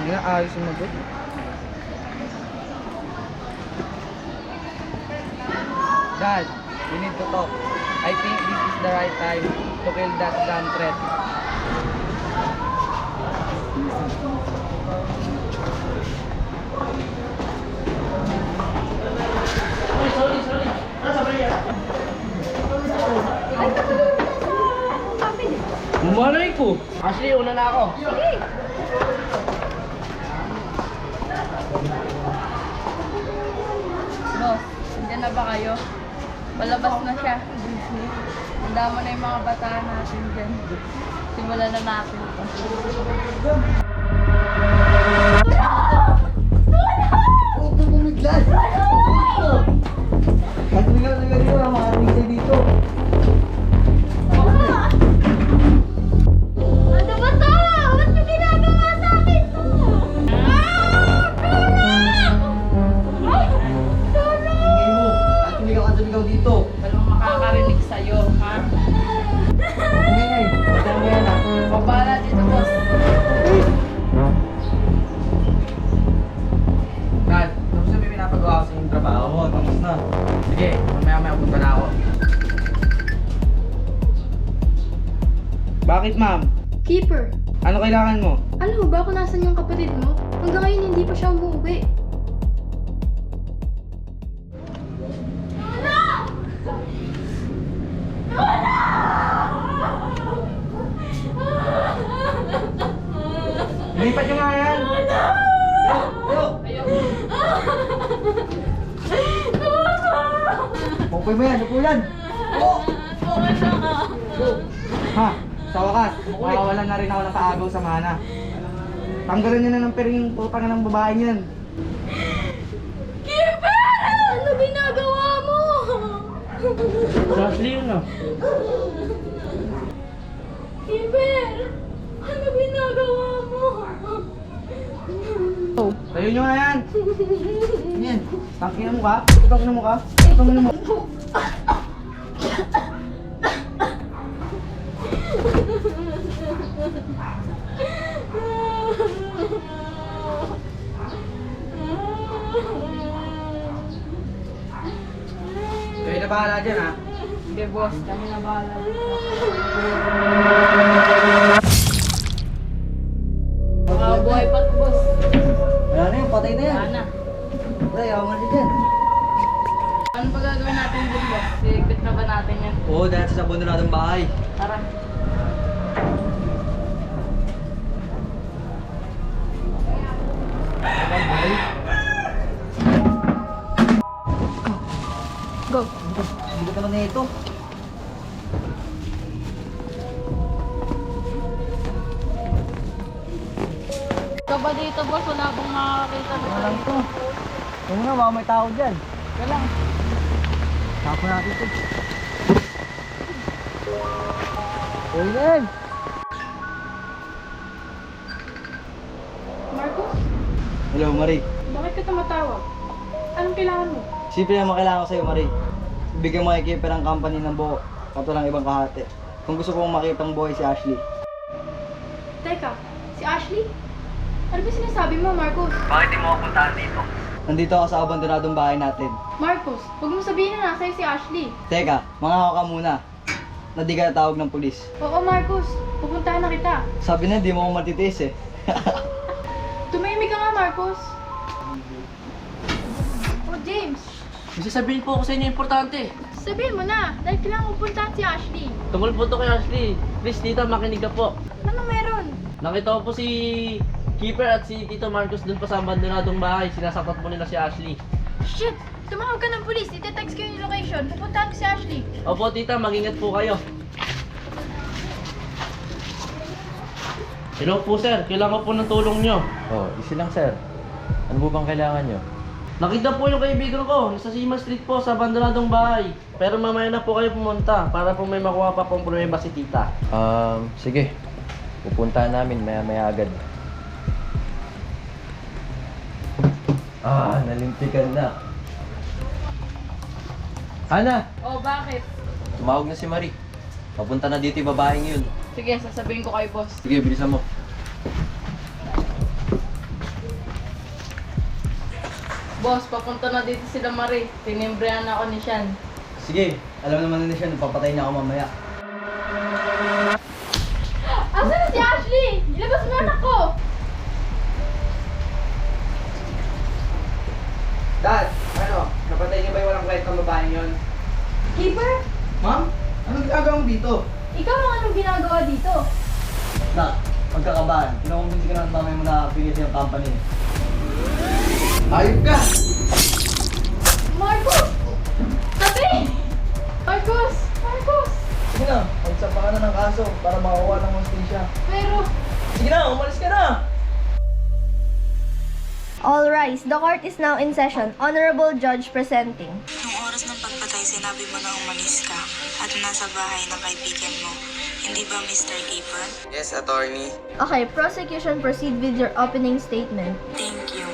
Hindi na ayos yung magot. Dad, we need to talk. I think this is the right time to kill that damn threat. Mumalay ko. Ashley, una na ako. Boss, andyan na ba kayo? Palabas na siya. Handa mo na yung mga bataan natin dyan. Simulan na natin ito. Huwag ka bumiglas! At bigla na ganito, makarating tayo dito. Ano ba to? Ba't may ginagawa sa akin to? Ingay mo, at tumigaw ka tumigaw dito. Walang makakarinig sa'yo, ha? Ingay, patay mo yan ah. Pabala dito, boss. Dad, tapos na may pinapagawa ko sa inyong trabaho. Oo, tapos na. Sige, mamaya-maya punta na ako. Bakit ma'am? Keeper, Ano kailangan mo? alam mo ba kung nasan yung kapatid mo? Hanggang ngayon hindi pa siya umuwi. Lipat nyo nga yan! Ayo! Pupoy mo yan! Pupoy yan! Ha? Sa wakas, makawalan na rin ako ng kaagaw sa mana. Tanggalan niyo na ng pering yung putang ng babae niyan. Keeper! Ano ginagawa mo? Ashley, yun ah. Keeper! Ano ginagawa mo? Tayo nyo nga yan! Yan! Tangkin na mo ka? Tangkin na mo ka? Tangkin na mo! Kayo na bahala dyan ha? Sige, boss. Kami na bahala dito. Mga buhay pa to, boss. Wala na yun, patay na yan! Sana. Wala, yawa mo dyan! Ano pa gagawin natin dun, boss? Sigpit na ba natin yan? Oo, dahil sa sabon na natin bahay. Tara. Go. Hindi ka naman na ito. Ikaw ba dito, boss? Wala bang makakakita Ano lang to? Huwag mo na, baka may tao dyan. Ka lang. Tapos natin ito. Uy, yan! Marcos, Hello, Marie. bakit ka tumatawag? Anong kailangan mo? Simple lang makailangan ko sa'yo, Marie. Bigyan mo kay Keeper ang company ng buo at walang ibang kahati. Kung gusto kong makita ang buhay si Ashley. Teka, si Ashley? Ano ba sinasabi mo, Marcos? Bakit di mo ako puntahan dito? Nandito ako sa abandonadong bahay natin. Marcos, huwag mo sabihin na nasa si Ashley. Teka, mangako ka muna. Na di ka tawag ng pulis. Oo, Marcos, pupuntahan na kita. Sabi na, di mo ako matitiis eh. Tumahimik ka nga, Marcos. Oh, James, May sasabihin po ako sa inyo importante. sabihin mo na, dahil kailangan pupuntahan si Ashley. Tungkol po to kay Ashley. Please, tita, makinig ka po. Ano meron? Nakita ko po si Keeper at si Tito Marcos dun pa sa abandonadong bahay. Sinasaktan po nila si Ashley. Shit! Tumawag ka ng pulis, iti-text ko yung location. Pupuntahan ko si Ashley. Opo, tita, mag-ingat po kayo. Hello po, sir. Kailangan ko po ng tulong nyo. Oh, easy lang sir. Ano po bang kailangan nyo? Nakita po yung kaibigan ko, nasa Sima Street po sa abandonadong bahay. Pero mamaya na po kayo pumunta para po may makuha pa pong problema si tita. Sige. Pupuntahan namin maya-maya agad. Nalintikan na. Ana! Oh, bakit? Tumawag na si Marie. Papunta na dito yung babaeng yun. Sige, sasabihin ko kay boss. Sige, bilisan mo. Boss, papunta na dito sila Marie. Tinimbrihan ako ni Sean. Sige, alam naman na siya, napapatay niya ako mamaya. Asan na si Ashley? Ilabas mo yung anak ko! Dad, ano? Napatay niyo ba yung walang kwentang babaeng yun? Keeper, Ma'am? Anong ginagawa mo dito? ikaw ang anong ginagawa dito? Nak, pagkakabahan. Pinakumbinsi ka na ng mamay mo na bigyan sa yung company. Ayop ka! Marcos! Tabi! Marcos! Marcos! Sige na, magsapa ka na ng kaso para makakuha ng hostisya. Pero, Sige na, umalis ka na! All rise. The court is now in session. Honorable Judge presenting. Nung oras ng pagpatay, sinabi mo na umalis ka at nasa bahay ng kaibigan mo. Hindi ba, Mr. Keeper? Yes, attorney. Okay, prosecution, proceed with your opening statement. Thank you.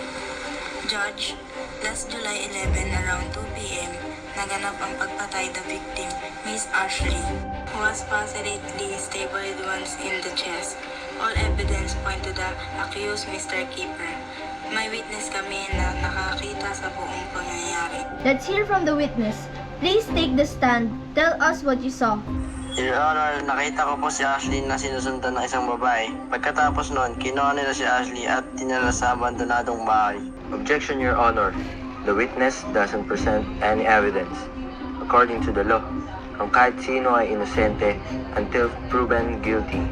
Judge, last July 11 around 2 p.m., naganap ang pagpatay the victim, Miss Ashley, who was positively stabbed once in the chest. All evidence point to the accused, Mr. Keeper. May witness kami na nakakita sa buong pangyayari. Let's hear from the witness. Please take the stand. Tell us what you saw. Your Honor, nakita ko po si Ashley na sinusundan ng isang babae. Pagkatapos noon, kinuha nila si Ashley at dinala sa abandonadong bahay. Objection, Your Honor. The witness doesn't present any evidence. According to the law, ang kahit sino ay inosente until proven guilty.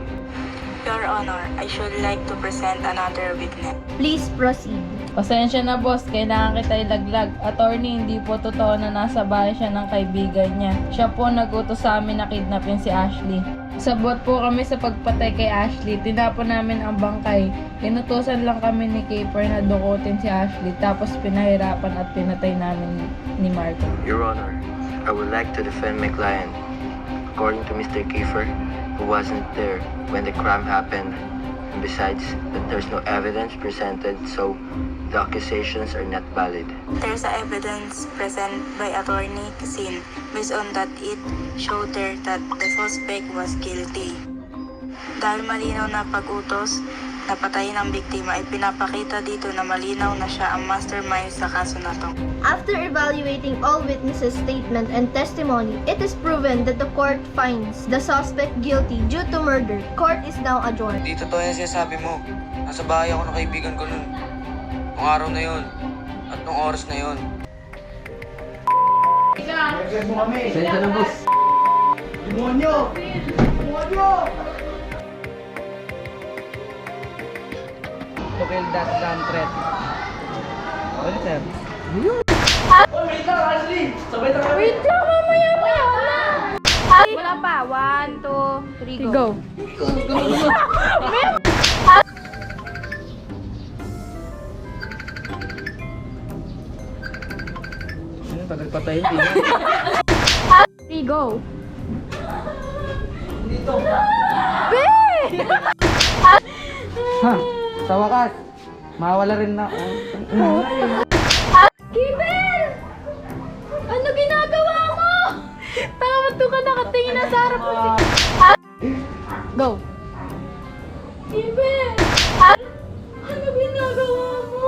Your Honor, I should like to present another witness. Please proceed. Pasensya na boss, kailangan kita ilaglag. Attorney, hindi po totoo na nasa bahay siya ng kaibigan niya. Siya po nagutos sa amin na kidnapin si Ashley. Sabot po kami sa pagpatay kay Ashley. Tinapon namin ang bangkay. Inutusan lang kami ni Keeper na dukutin si Ashley. Tapos pinahirapan at pinatay namin ni Marco. Your Honor, I would like to defend my client. According to Mr. Kiefer, who wasn't there when the crime happened, and besides, that there's no evidence presented, so the accusations are not valid. There's a evidence present by Attorney Kisin based on that it showed there that the suspect was guilty. Dahil malinaw na pag-utos na patayin ang biktima ay pinapakita dito na malinaw na siya ang mastermind sa kaso na to. After evaluating all witnesses' statement and testimony, it is proven that the court finds the suspect guilty due to murder. Court is now adjourned. Di totoo yung sinasabi mo. Nasa bahay ako ng kaibigan ko nun. Nung araw na yun. At nung oras na yun. Naglag mo kami! Sensya na, boss. Demonyo! Demonyo! To kill that damn threat. Ano, sir? Oh, wait lang, Ashley! Sabay na kami! wait lang, mamaya na! Wala pa. 1, 2, 3, go. Ano, tagal patay, hindi na. 3, go. Ha? Sa wakas, mawala rin na. Keeper! Ano ginagawa mo? Tama to ka nakatingin na sa harap mo si... Go! Keeper! Ano ginagawa mo?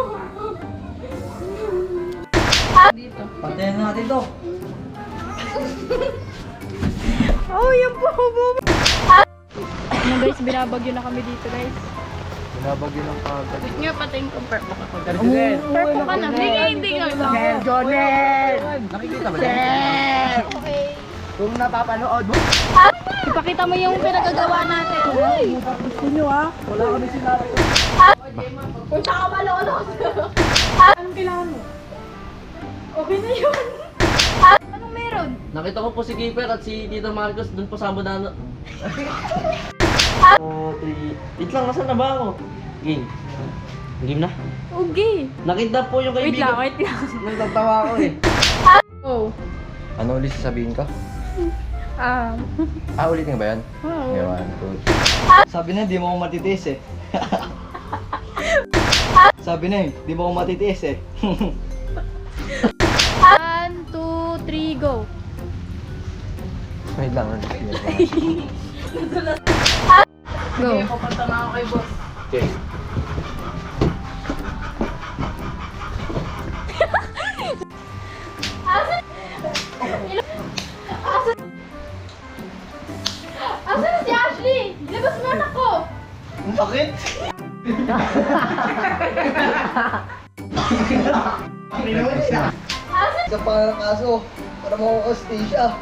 Patayin na natin to. Oh, yung bobo! Ano guys, binabagyo na kami dito guys. Binabagyo ng kagad. Gusto niyo patayin ko perp ako. Purple ka na. Hindi ka. Nakikita ba yan? Okay. Kung napapanood mo. Ipakita mo yung pinagagawa natin. Gusto nyo wala kami sinabi. Punta ka malolo. Anong kailangan mo? Okay na yun. Anong meron? Nakita ko po si Keeper at si Tito Marcos dun po sa abandonado. 3... Wait lang, nasan na ba ako? Game. Game na? Okay. Nakita po yung kaibigan. Wait lang. Nagtatawa ako eh. Oh. Ano ulit sasabihin ka? Ulitin ba yan? Ewan, good. Sabi na, di mo ako matitiis eh. Sabi na di mo ako matitiis eh. 1, 2, 3, go. Wait lang. Go. Papunta na ako kay boss. Okay. Labas mo anak ko! Bakit? Asan? Sa parang kaso, para makukustis siya.